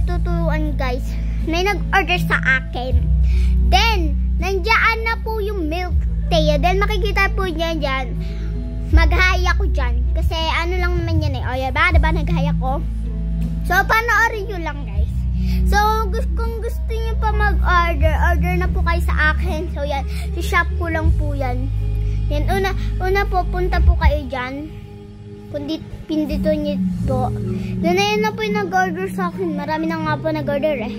tuturuan guys. May nag-order sa akin. Then, nandiyan na po yung milk tea. Then, makikita po niya dyan. Mag-hi ako dyan. Kasi ano lang naman yan eh. O, diba nag-hi ako? So, panoorin nyo lang guys. So, kung gusto niyo pa mag-order, order na po kayo sa akin. So, yan. Sa shop ko lang po yan. Yan, una po, punta po kayo dyan. Pindito niyo po. Then, ayun na po yung nag-order sa akin. Marami na nga po nag-order eh.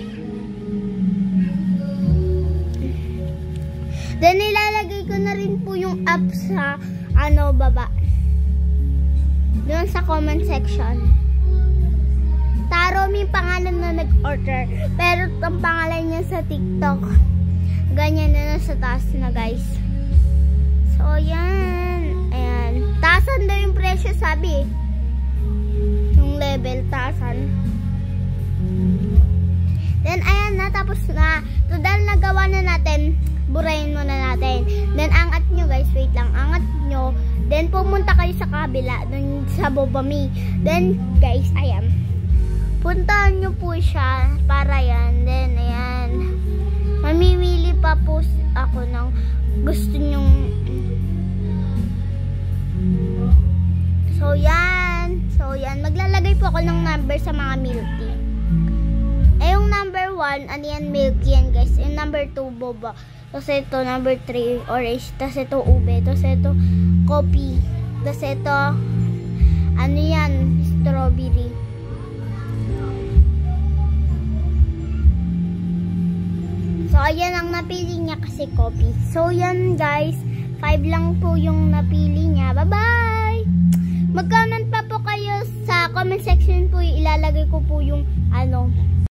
Then, ilalagay ko na rin po yung app sa, baba. Doon sa comment section. Taro may pangalan na nag-order. Pero ang pangalan niya sa TikTok. Ganyan na sa taas na guys. So, yan. Ayan. Taasan daw yung presyo sabi. Yung level, taasan. Then, ayan na. Tapos na. So, dahil nagawa na natin, burayin muna natin. Then, angat nyo guys. Wait lang. Angat nyo. Then, pumunta kayo sa kabila. Dun sa Bobami. Then, guys, ayan. Puntahan nyo po siya para yan. Then, ayan. Mamimili pa po ako ng gusto nyong. So, yan. Maglalagay po ako ng number sa mga milk tea. Yung number 1, ano yan, milk yan, guys. Yung number 2, boba. Tapos ito, number 3, orange. Tapos ito, ube. Tapos ito, coffee. Tapos ito, ano yan, strawberry. So, ayan ang napili niya kasi coffee. So, yan guys. 5 lang po yung napili niya. Bye-bye! Mag-comment pa po kayo sa comment section po. Ilalagay ko po yung